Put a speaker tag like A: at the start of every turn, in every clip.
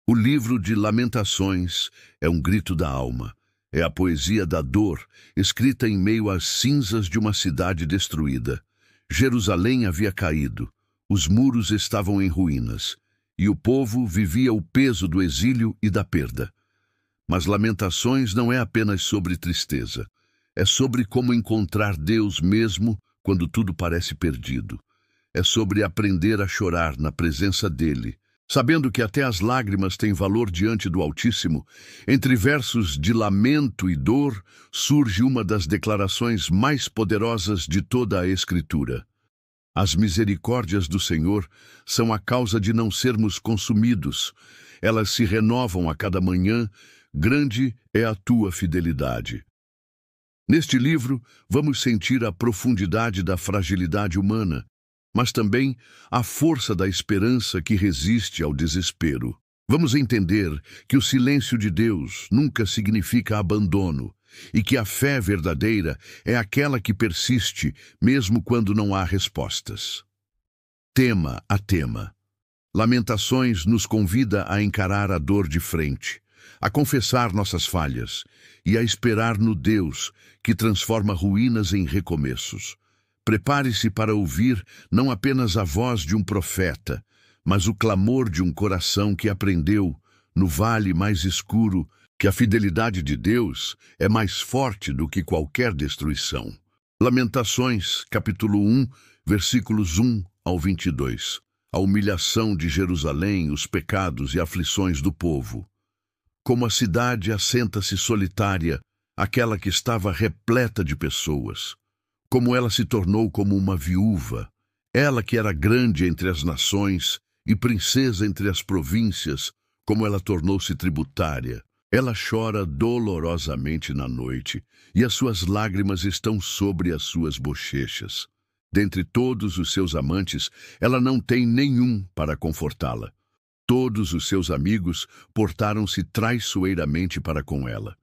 A: O livro de Lamentações é um grito da alma. É a poesia da dor, escrita em meio às cinzas de uma cidade destruída. Jerusalém havia caído, os muros estavam em ruínas, e o povo vivia o peso do exílio e da perda. Mas Lamentações não é apenas sobre tristeza. É sobre como encontrar Deus mesmo quando tudo parece perdido. É sobre aprender a chorar na presença dele, sabendo que até as lágrimas têm valor diante do Altíssimo. Entre versos de lamento e dor, surge uma das declarações mais poderosas de toda a Escritura. As misericórdias do Senhor são a causa de não sermos consumidos. Elas se renovam a cada manhã. Grande é a tua fidelidade. Neste livro, vamos sentir a profundidade da fragilidade humana, mas também a força da esperança que resiste ao desespero. Vamos entender que o silêncio de Deus nunca significa abandono e que a fé verdadeira é aquela que persiste mesmo quando não há respostas. Tema a tema. Lamentações nos convida a encarar a dor de frente, a confessar nossas falhas e a esperar no Deus que transforma ruínas em recomeços. Prepare-se para ouvir não apenas a voz de um profeta, mas o clamor de um coração que aprendeu, no vale mais escuro, que a fidelidade de Deus é mais forte do que qualquer destruição. Lamentações, capítulo 1, versículos 1 ao 22. A humilhação de Jerusalém, os pecados e aflições do povo. Como a cidade assenta-se solitária, aquela que estava repleta de pessoas. Como ela se tornou como uma viúva, ela que era grande entre as nações e princesa entre as províncias, como ela tornou-se tributária. Ela chora dolorosamente na noite, e as suas lágrimas estão sobre as suas bochechas. Dentre todos os seus amantes, ela não tem nenhum para confortá-la. Todos os seus amigos portaram-se traiçoeiramente para com ela.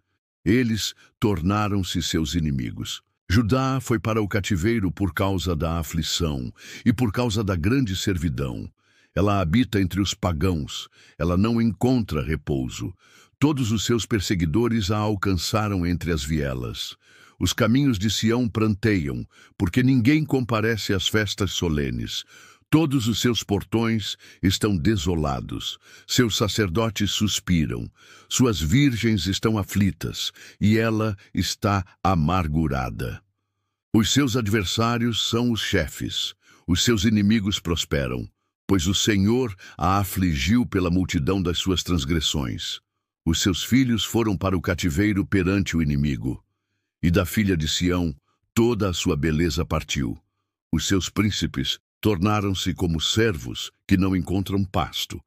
A: Eles tornaram-se seus inimigos. Judá foi para o cativeiro por causa da aflição e por causa da grande servidão. Ela habita entre os pagãos, ela não encontra repouso. Todos os seus perseguidores a alcançaram entre as vielas. Os caminhos de Sião pranteiam, porque ninguém comparece às festas solenes. Todos os seus portões estão desolados, seus sacerdotes suspiram, suas virgens estão aflitas, e ela está amargurada. Os seus adversários são os chefes, os seus inimigos prosperam, pois o Senhor a afligiu pela multidão das suas transgressões. Os seus filhos foram para o cativeiro perante o inimigo, e da filha de Sião toda a sua beleza partiu. Os seus príncipes tornaram-se como servos que não encontram pasto,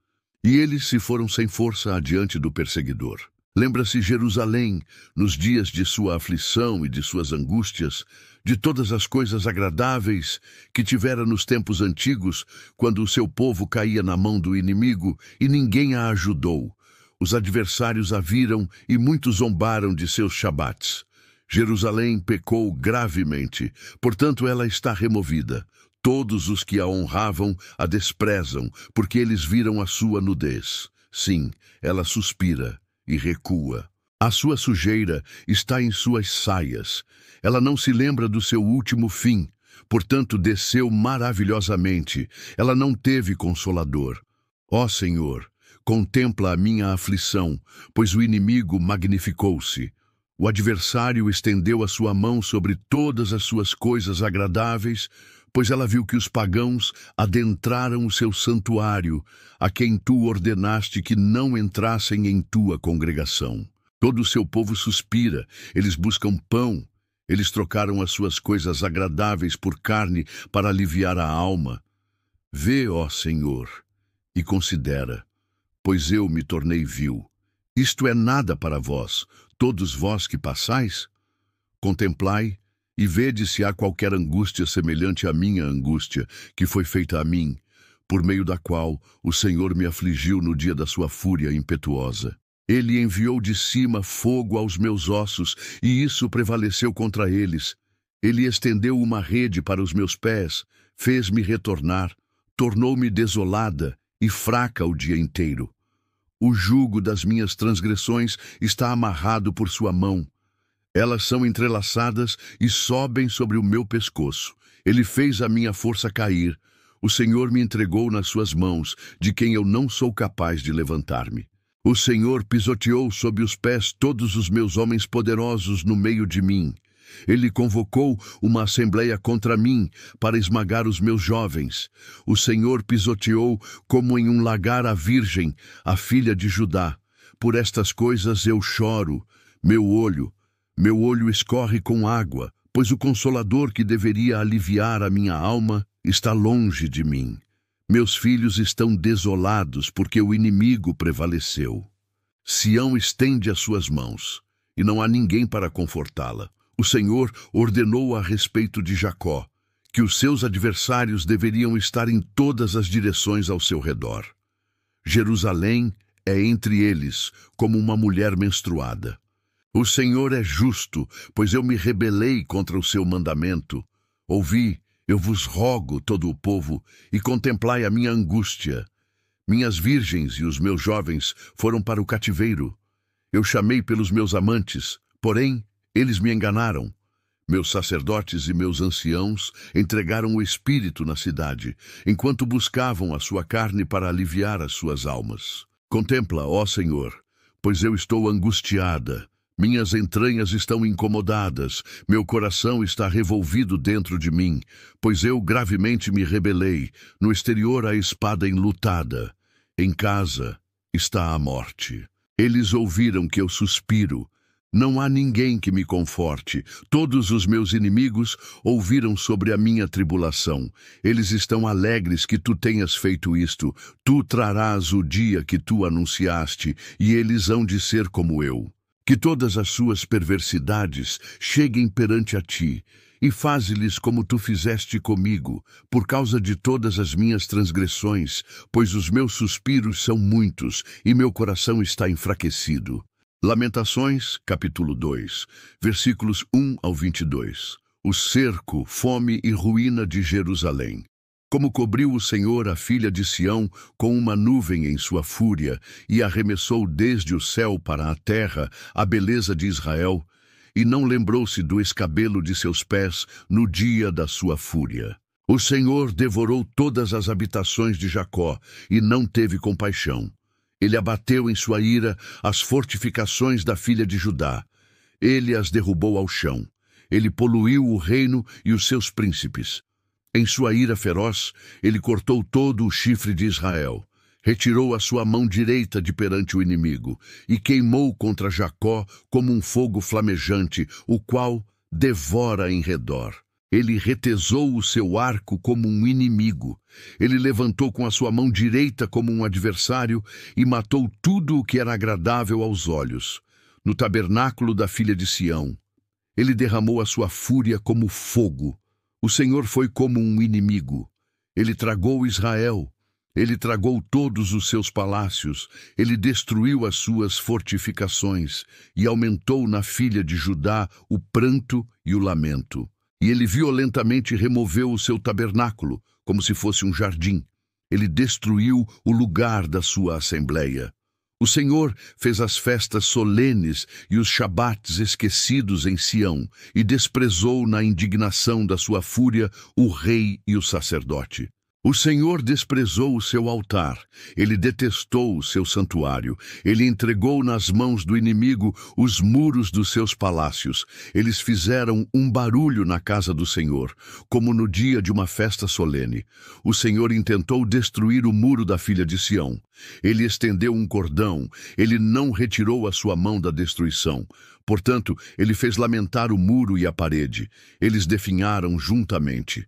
A: e eles se foram sem força adiante do perseguidor. Lembra-se Jerusalém, nos dias de sua aflição e de suas angústias, de todas as coisas agradáveis que tivera nos tempos antigos, quando o seu povo caía na mão do inimigo e ninguém a ajudou. Os adversários a viram e muitos zombaram de seus shabates. Jerusalém pecou gravemente, portanto ela está removida. Todos os que a honravam a desprezam, porque eles viram a sua nudez. Sim, ela suspira e recua. A sua sujeira está em suas saias. Ela não se lembra do seu último fim, portanto desceu maravilhosamente. Ela não teve consolador. Ó Senhor, contempla a minha aflição, pois o inimigo magnificou-se. O adversário estendeu a sua mão sobre todas as suas coisas agradáveis, pois ela viu que os pagãos adentraram o seu santuário, a quem tu ordenaste que não entrassem em tua congregação. Todo o seu povo suspira, eles buscam pão, eles trocaram as suas coisas agradáveis por carne para aliviar a alma. Vê, ó Senhor, e considera, pois eu me tornei vil. Isto é nada para vós, todos vós que passais? Contemplai e vede se há qualquer angústia semelhante à minha angústia, que foi feita a mim, por meio da qual o Senhor me afligiu no dia da sua fúria impetuosa. Ele enviou de cima fogo aos meus ossos, e isso prevaleceu contra eles. Ele estendeu uma rede para os meus pés, fez-me retornar, tornou-me desolada e fraca o dia inteiro. O jugo das minhas transgressões está amarrado por sua mão. Elas são entrelaçadas e sobem sobre o meu pescoço. Ele fez a minha força cair. O Senhor me entregou nas suas mãos, de quem eu não sou capaz de levantar-me. O Senhor pisoteou sob os pés todos os meus homens poderosos no meio de mim. Ele convocou uma assembleia contra mim para esmagar os meus jovens. O Senhor pisoteou como em um lagar a virgem, a filha de Judá. Por estas coisas eu choro, meu olho escorre com água, pois o Consolador que deveria aliviar a minha alma está longe de mim. Meus filhos estão desolados porque o inimigo prevaleceu. Sião estende as suas mãos, e não há ninguém para confortá-la. O Senhor ordenou a respeito de Jacó, que os seus adversários deveriam estar em todas as direções ao seu redor. Jerusalém é entre eles, como uma mulher menstruada. O Senhor é justo, pois eu me rebelei contra o seu mandamento. Ouvi, eu vos rogo, todo o povo, e contemplai a minha angústia. Minhas virgens e os meus jovens foram para o cativeiro. Eu chamei pelos meus amantes, porém, eles me enganaram. Meus sacerdotes e meus anciãos entregaram o espírito na cidade, enquanto buscavam a sua carne para aliviar as suas almas. Contempla, ó Senhor, pois eu estou angustiada. Minhas entranhas estão incomodadas, meu coração está revolvido dentro de mim, pois eu gravemente me rebelei, no exterior a espada enlutada, em casa está a morte. Eles ouviram que eu suspiro, não há ninguém que me conforte, todos os meus inimigos ouviram sobre a minha tribulação. Eles estão alegres que tu tenhas feito isto, tu trarás o dia que tu anunciaste, e eles hão de ser como eu. Que todas as suas perversidades cheguem perante a ti, e faze-lhes como tu fizeste comigo, por causa de todas as minhas transgressões, pois os meus suspiros são muitos, e meu coração está enfraquecido. Lamentações, capítulo 2, versículos 1 ao 22. O cerco, fome e ruína de Jerusalém. Como cobriu o Senhor a filha de Sião com uma nuvem em sua fúria, e arremessou desde o céu para a terra a beleza de Israel, e não lembrou-se do escabelo de seus pés no dia da sua fúria. O Senhor devorou todas as habitações de Jacó, e não teve compaixão. Ele abateu em sua ira as fortificações da filha de Judá. Ele as derrubou ao chão. Ele poluiu o reino e os seus príncipes. Em sua ira feroz, ele cortou todo o chifre de Israel, retirou a sua mão direita de perante o inimigo, e queimou contra Jacó como um fogo flamejante, o qual devora em redor. Ele retesou o seu arco como um inimigo. Ele levantou com a sua mão direita como um adversário e matou tudo o que era agradável aos olhos. No tabernáculo da filha de Sião, ele derramou a sua fúria como fogo. O Senhor foi como um inimigo. Ele tragou Israel. Ele tragou todos os seus palácios. Ele destruiu as suas fortificações e aumentou na filha de Judá o pranto e o lamento. E ele violentamente removeu o seu tabernáculo, como se fosse um jardim. Ele destruiu o lugar da sua assembleia. O Senhor fez as festas solenes e os shabates esquecidos em Sião, e desprezou na indignação da sua fúria o rei e o sacerdote. O Senhor desprezou o seu altar, ele detestou o seu santuário, ele entregou nas mãos do inimigo os muros dos seus palácios. Eles fizeram um barulho na casa do Senhor, como no dia de uma festa solene. O Senhor intentou destruir o muro da filha de Sião. Ele estendeu um cordão, ele não retirou a sua mão da destruição. Portanto, ele fez lamentar o muro e a parede. Eles definharam juntamente.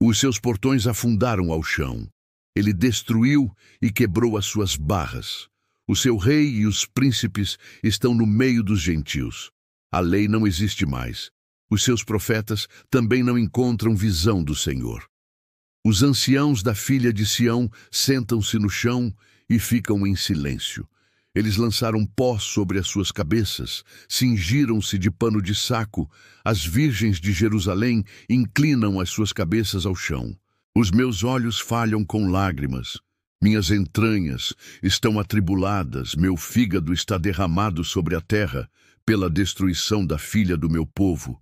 A: Os seus portões afundaram ao chão. Ele destruiu e quebrou as suas barras. O seu rei e os príncipes estão no meio dos gentios. A lei não existe mais. Os seus profetas também não encontram visão do Senhor. Os anciãos da filha de Sião sentam-se no chão e ficam em silêncio. Eles lançaram pó sobre as suas cabeças, cingiram-se de pano de saco. As virgens de Jerusalém inclinam as suas cabeças ao chão. Os meus olhos falham com lágrimas. Minhas entranhas estão atribuladas, meu fígado está derramado sobre a terra pela destruição da filha do meu povo.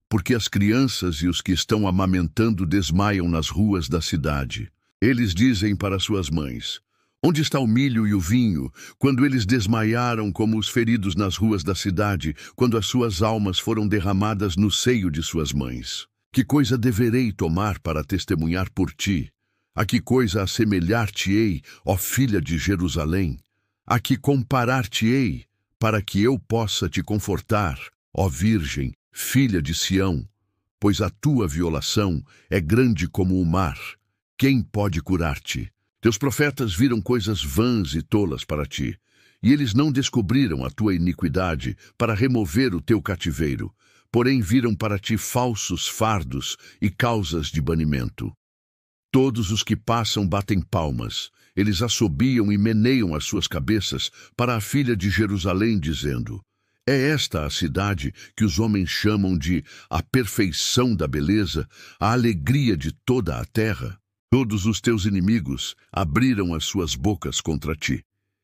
A: Porque as crianças e os que estão amamentando desmaiam nas ruas da cidade. Eles dizem para suas mães: onde está o milho e o vinho, quando eles desmaiaram como os feridos nas ruas da cidade, quando as suas almas foram derramadas no seio de suas mães? Que coisa deverei tomar para testemunhar por ti? A que coisa assemelhar-te-ei, ó filha de Jerusalém? A que comparar-te-ei, para que eu possa te confortar, ó Virgem, filha de Sião? Pois a tua violação é grande como o mar. Quem pode curar-te? Teus profetas viram coisas vãs e tolas para ti, e eles não descobriram a tua iniquidade para remover o teu cativeiro, porém viram para ti falsos fardos e causas de banimento. Todos os que passam batem palmas, eles assobiam e meneiam as suas cabeças para a filha de Jerusalém, dizendo: é esta a cidade que os homens chamam de a perfeição da beleza, a alegria de toda a terra? Todos os teus inimigos abriram as suas bocas contra ti.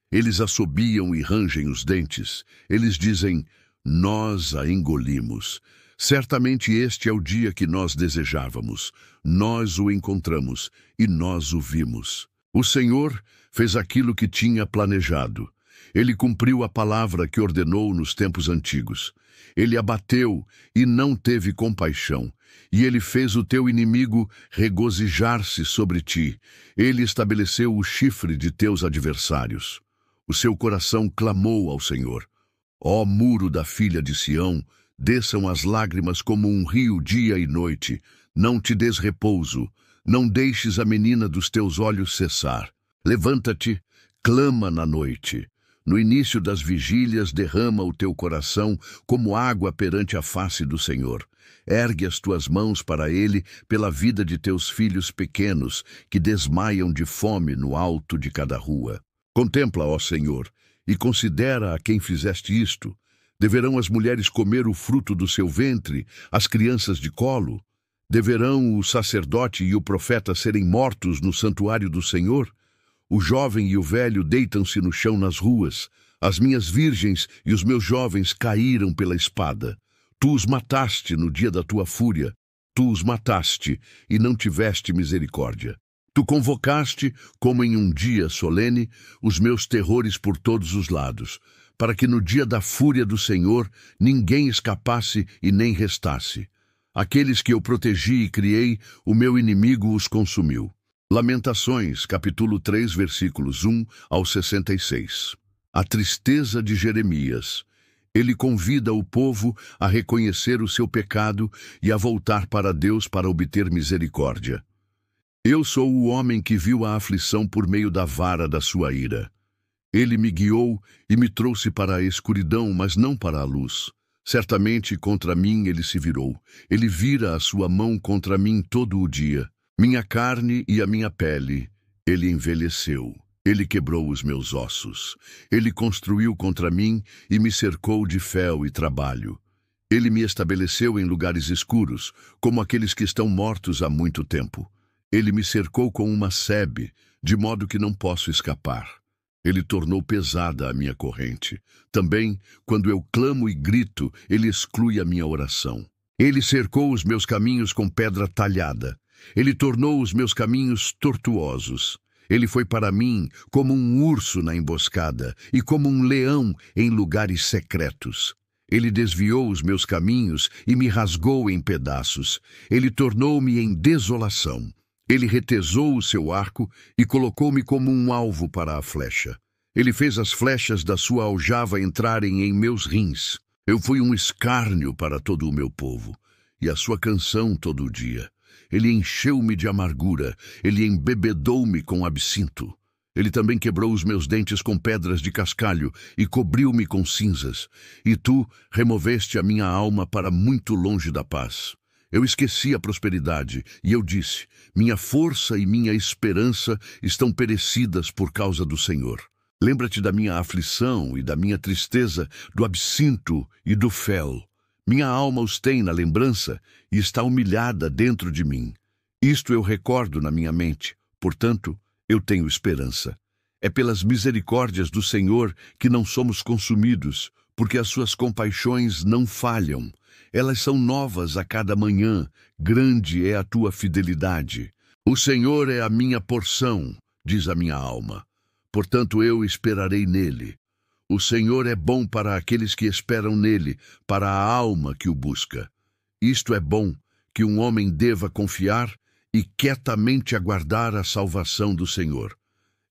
A: Eles assobiam e rangem os dentes. Eles dizem: nós a engolimos. Certamente este é o dia que nós desejávamos. Nós o encontramos e nós o vimos. O Senhor fez aquilo que tinha planejado. Ele cumpriu a palavra que ordenou nos tempos antigos. Ele abateu e não teve compaixão. E ele fez o teu inimigo regozijar-se sobre ti. Ele estabeleceu o chifre de teus adversários. O seu coração clamou ao Senhor. Ó muro da filha de Sião, desçam as lágrimas como um rio dia e noite. Não te des repouso, não deixes a menina dos teus olhos cessar. Levanta-te, clama na noite. No início das vigílias derrama o teu coração como água perante a face do Senhor. Ergue as tuas mãos para ele pela vida de teus filhos pequenos, que desmaiam de fome no alto de cada rua. Contempla, ó Senhor, e considera a quem fizeste isto. Deverão as mulheres comer o fruto do seu ventre, as crianças de colo? Deverão o sacerdote e o profeta serem mortos no santuário do Senhor? O jovem e o velho deitam-se no chão nas ruas. As minhas virgens e os meus jovens caíram pela espada. Tu os mataste no dia da tua fúria. Tu os mataste e não tiveste misericórdia. Tu convocaste, como em um dia solene, os meus terrores por todos os lados, para que no dia da fúria do Senhor ninguém escapasse e nem restasse. Aqueles que eu protegi e criei, o meu inimigo os consumiu. Lamentações, capítulo 3, versículos 1 ao 66. A tristeza de Jeremias. Ele convida o povo a reconhecer o seu pecado e a voltar para Deus para obter misericórdia. Eu sou o homem que viu a aflição por meio da vara da sua ira. Ele me guiou e me trouxe para a escuridão, mas não para a luz. Certamente contra mim ele se virou. Ele vira a sua mão contra mim todo o dia. Minha carne e a minha pele, ele envelheceu. Ele quebrou os meus ossos. Ele construiu contra mim e me cercou de fel e trabalho. Ele me estabeleceu em lugares escuros, como aqueles que estão mortos há muito tempo. Ele me cercou com uma sebe, de modo que não posso escapar. Ele tornou pesada a minha corrente. Também, quando eu clamo e grito, ele exclui a minha oração. Ele cercou os meus caminhos com pedra talhada. Ele tornou os meus caminhos tortuosos. Ele foi para mim como um urso na emboscada e como um leão em lugares secretos. Ele desviou os meus caminhos e me rasgou em pedaços. Ele tornou-me em desolação. Ele retesou o seu arco e colocou-me como um alvo para a flecha. Ele fez as flechas da sua aljava entrarem em meus rins. Eu fui um escárnio para todo o meu povo, e a sua canção todo o dia. Ele encheu-me de amargura, ele embebedou-me com absinto. Ele também quebrou os meus dentes com pedras de cascalho e cobriu-me com cinzas. E tu removeste a minha alma para muito longe da paz. Eu esqueci a prosperidade, e eu disse: minha força e minha esperança estão perecidas por causa do Senhor. Lembra-te da minha aflição e da minha tristeza, do absinto e do fel. Minha alma os tem na lembrança e está humilhada dentro de mim. Isto eu recordo na minha mente, portanto, eu tenho esperança. É pelas misericórdias do Senhor que não somos consumidos, porque as suas compaixões não falham. Elas são novas a cada manhã, grande é a tua fidelidade. O Senhor é a minha porção, diz a minha alma. Portanto, eu esperarei nele. O Senhor é bom para aqueles que esperam nele, para a alma que o busca. Isto é bom, que um homem deva confiar e quietamente aguardar a salvação do Senhor.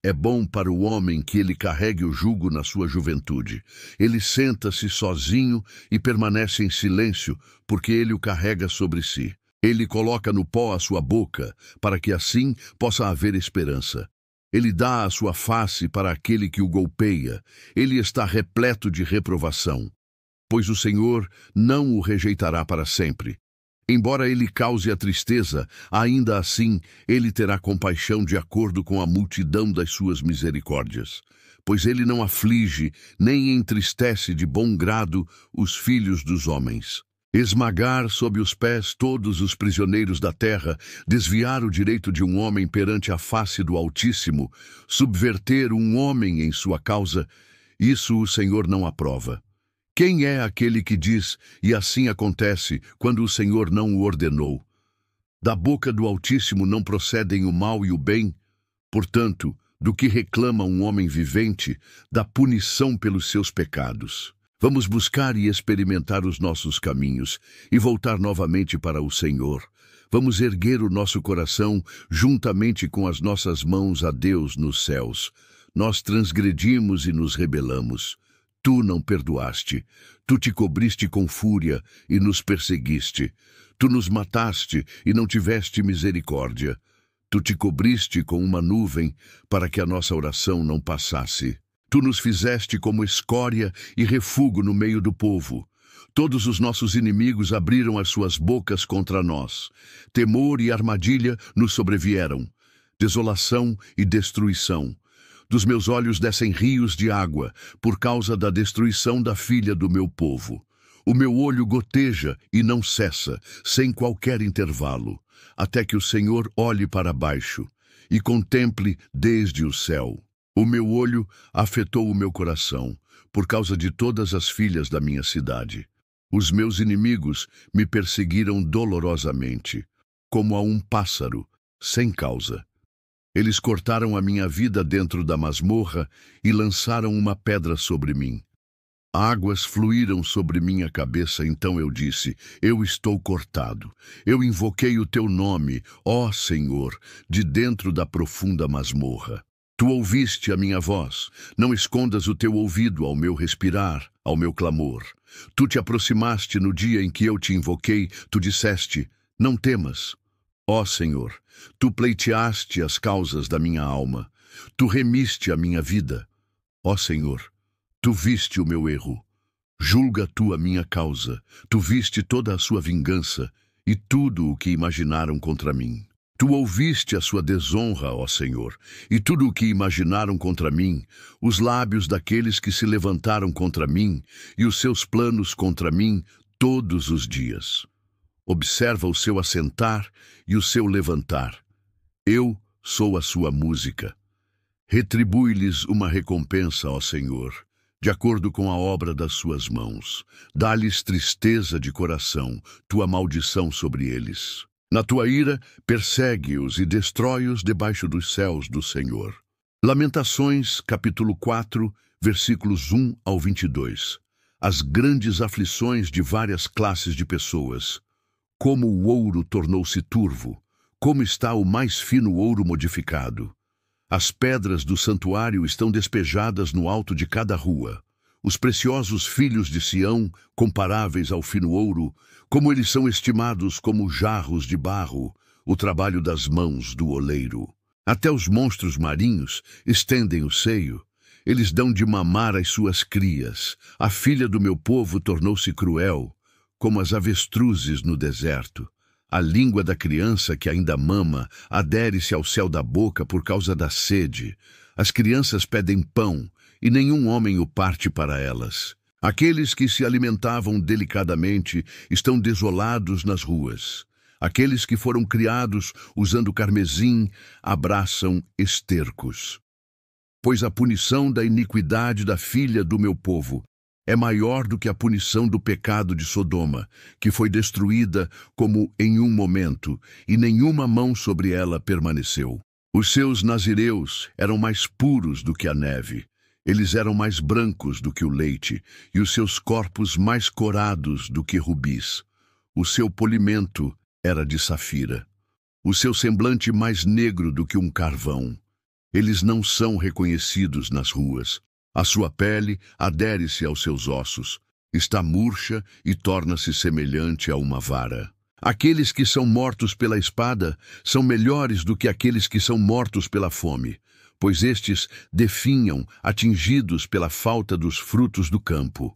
A: É bom para o homem que ele carregue o jugo na sua juventude. Ele senta-se sozinho e permanece em silêncio, porque ele o carrega sobre si. Ele coloca no pó a sua boca, para que assim possa haver esperança. Ele dá a sua face para aquele que o golpeia. Ele está repleto de reprovação, pois o Senhor não o rejeitará para sempre. Embora ele cause a tristeza, ainda assim ele terá compaixão de acordo com a multidão das suas misericórdias. Pois ele não aflige, nem entristece de bom grado os filhos dos homens. Esmagar sob os pés todos os prisioneiros da terra, desviar o direito de um homem perante a face do Altíssimo, subverter um homem em sua causa, isso o Senhor não aprova. Quem é aquele que diz, e assim acontece, quando o Senhor não o ordenou? Da boca do Altíssimo não procedem o mal e o bem. Portanto, do que reclama um homem vivente, da punição pelos seus pecados. Vamos buscar e experimentar os nossos caminhos e voltar novamente para o Senhor. Vamos erguer o nosso coração juntamente com as nossas mãos a Deus nos céus. Nós transgredimos e nos rebelamos. Tu não perdoaste, tu te cobriste com fúria e nos perseguiste. Tu nos mataste e não tiveste misericórdia. Tu te cobriste com uma nuvem para que a nossa oração não passasse. Tu nos fizeste como escória e refúgio no meio do povo. Todos os nossos inimigos abriram as suas bocas contra nós. Temor e armadilha nos sobrevieram. Desolação e destruição. Dos meus olhos descem rios de água, por causa da destruição da filha do meu povo. O meu olho goteja e não cessa, sem qualquer intervalo, até que o Senhor olhe para baixo e contemple desde o céu. O meu olho afetou o meu coração, por causa de todas as filhas da minha cidade. Os meus inimigos me perseguiram dolorosamente, como a um pássaro, sem causa. Eles cortaram a minha vida dentro da masmorra e lançaram uma pedra sobre mim. Águas fluíram sobre minha cabeça, então eu disse, eu estou cortado. Eu invoquei o teu nome, ó Senhor, de dentro da profunda masmorra. Tu ouviste a minha voz, não escondas o teu ouvido ao meu respirar, ao meu clamor. Tu te aproximaste no dia em que eu te invoquei, tu disseste, não temas. Ó Senhor, tu pleiteaste as causas da minha alma, tu remiste a minha vida. Ó Senhor, tu viste o meu erro, julga tu a minha causa, tu viste toda a sua vingança e tudo o que imaginaram contra mim. Tu ouviste a sua desonra, ó Senhor, e tudo o que imaginaram contra mim, os lábios daqueles que se levantaram contra mim e os seus planos contra mim todos os dias. Observa o seu assentar e o seu levantar. Eu sou a sua música. Retribui-lhes uma recompensa, ó Senhor, de acordo com a obra das suas mãos. Dá-lhes tristeza de coração, tua maldição sobre eles. Na tua ira, persegue-os e destrói-os debaixo dos céus do Senhor. Lamentações, capítulo 4, versículos 1 ao 22. As grandes aflições de várias classes de pessoas. Como o ouro tornou-se turvo, como está o mais fino ouro modificado. As pedras do santuário estão despejadas no alto de cada rua. Os preciosos filhos de Sião, comparáveis ao fino ouro, como eles são estimados como jarros de barro, o trabalho das mãos do oleiro. Até os monstros marinhos estendem o seio. Eles dão de mamar às suas crias. A filha do meu povo tornou-se cruel, como as avestruzes no deserto. A língua da criança que ainda mama adere-se ao céu da boca por causa da sede. As crianças pedem pão, e nenhum homem o parte para elas. Aqueles que se alimentavam delicadamente estão desolados nas ruas. Aqueles que foram criados usando carmesim abraçam estercos. Pois a punição da iniquidade da filha do meu povo é maior do que a punição do pecado de Sodoma, que foi destruída como em um momento, e nenhuma mão sobre ela permaneceu. Os seus nazireus eram mais puros do que a neve. Eles eram mais brancos do que o leite, e os seus corpos mais corados do que rubis. O seu polimento era de safira. O seu semblante mais negro do que um carvão. Eles não são reconhecidos nas ruas. A sua pele adere-se aos seus ossos, está murcha e torna-se semelhante a uma vara. Aqueles que são mortos pela espada são melhores do que aqueles que são mortos pela fome, pois estes definham, atingidos pela falta dos frutos do campo.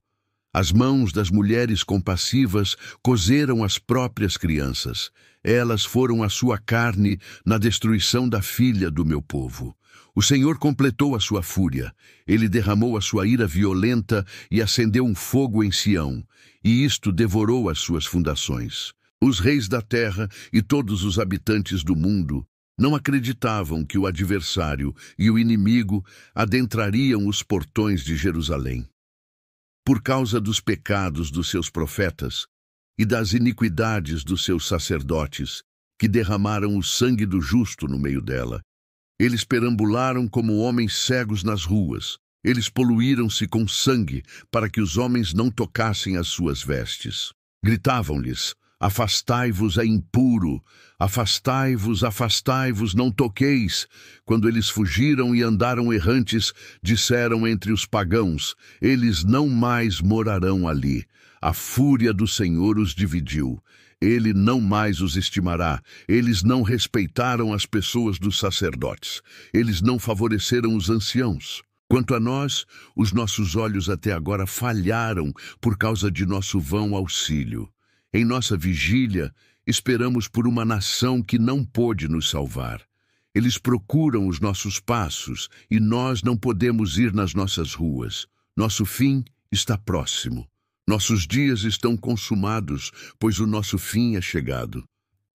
A: As mãos das mulheres compassivas cozeram as próprias crianças. Elas foram a sua carne na destruição da filha do meu povo. O Senhor completou a sua fúria. Ele derramou a sua ira violenta e acendeu um fogo em Sião, e isto devorou as suas fundações. Os reis da terra e todos os habitantes do mundo não acreditavam que o adversário e o inimigo adentrariam os portões de Jerusalém. Por causa dos pecados dos seus profetas e das iniquidades dos seus sacerdotes, que derramaram o sangue do justo no meio dela, eles perambularam como homens cegos nas ruas. Eles poluíram-se com sangue para que os homens não tocassem as suas vestes. Gritavam-lhes: afastai-vos, é impuro, afastai-vos, afastai-vos, não toqueis. Quando eles fugiram e andaram errantes, disseram entre os pagãos: eles não mais morarão ali. A fúria do Senhor os dividiu. Ele não mais os estimará. Eles não respeitaram as pessoas dos sacerdotes. Eles não favoreceram os anciãos. Quanto a nós, os nossos olhos até agora falharam por causa de nosso vão auxílio. Em nossa vigília, esperamos por uma nação que não pôde nos salvar. Eles procuram os nossos passos e nós não podemos ir nas nossas ruas. Nosso fim está próximo. Nossos dias estão consumados, pois o nosso fim é chegado.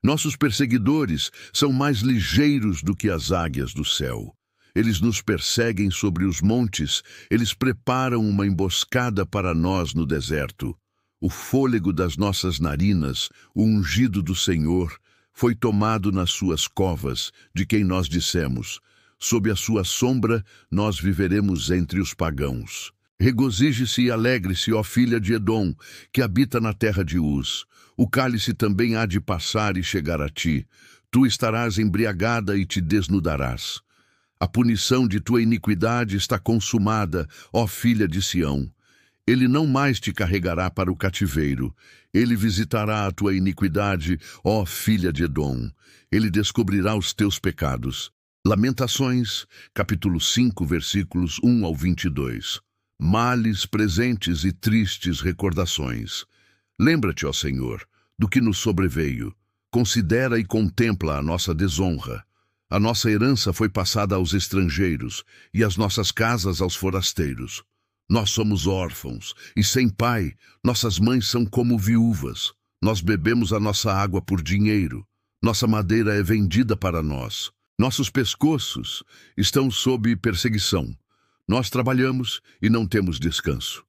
A: Nossos perseguidores são mais ligeiros do que as águias do céu. Eles nos perseguem sobre os montes, eles preparam uma emboscada para nós no deserto. O fôlego das nossas narinas, o ungido do Senhor, foi tomado nas suas covas, de quem nós dissemos: sob a sua sombra nós viveremos entre os pagãos. Regozije-se e alegre-se, ó filha de Edom, que habita na terra de Uz. O cálice também há de passar e chegar a ti. Tu estarás embriagada e te desnudarás. A punição de tua iniquidade está consumada, ó filha de Sião. Ele não mais te carregará para o cativeiro. Ele visitará a tua iniquidade, ó filha de Edom. Ele descobrirá os teus pecados. Lamentações, capítulo 5, versículos 1 ao 22. Males presentes e tristes recordações. Lembra-te, ó Senhor, do que nos sobreveio. Considera e contempla a nossa desonra. A nossa herança foi passada aos estrangeiros e as nossas casas aos forasteiros. Nós somos órfãos e sem pai, nossas mães são como viúvas. Nós bebemos a nossa água por dinheiro. Nossa madeira é vendida para nós. Nossos pescoços estão sob perseguição. Nós trabalhamos e não temos descanso.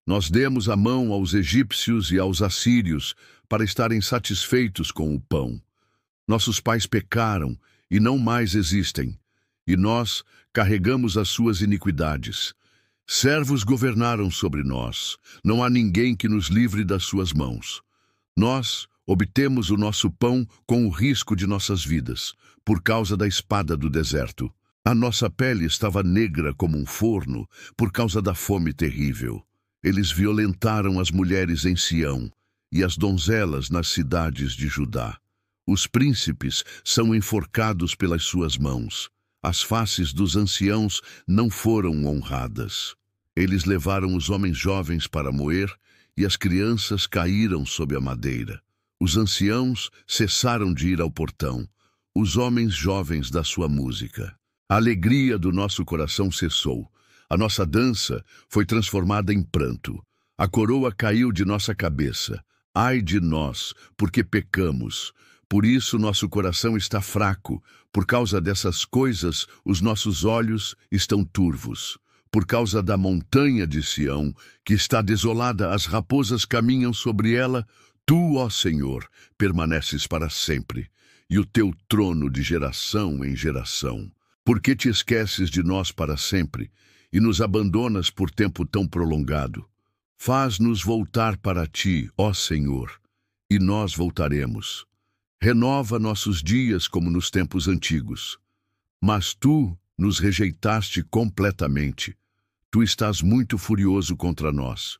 A: Nós demos a mão aos egípcios e aos assírios para estarem satisfeitos com o pão. Nossos pais pecaram e não mais existem, e nós carregamos as suas iniquidades. Servos governaram sobre nós, não há ninguém que nos livre das suas mãos. Nós obtemos o nosso pão com o risco de nossas vidas, por causa da espada do deserto. A nossa pele estava negra como um forno, por causa da fome terrível. Eles violentaram as mulheres em Sião e as donzelas nas cidades de Judá. Os príncipes são enforcados pelas suas mãos. As faces dos anciãos não foram honradas. Eles levaram os homens jovens para moer e as crianças caíram sob a madeira. Os anciãos cessaram de ir ao portão, os homens jovens da sua música. A alegria do nosso coração cessou. A nossa dança foi transformada em pranto. A coroa caiu de nossa cabeça. Ai de nós, porque pecamos, Por isso nosso coração está fraco. Por causa dessas coisas, os nossos olhos estão turvos. Por causa da montanha de Sião, que está desolada, as raposas caminham sobre ela. Tu, ó Senhor, permaneces para sempre, e o teu trono de geração em geração. Por que te esqueces de nós para sempre, e nos abandonas por tempo tão prolongado? Faz-nos voltar para ti, ó Senhor, e nós voltaremos. Renova nossos dias como nos tempos antigos. Mas tu nos rejeitaste completamente. Tu estás muito furioso contra nós.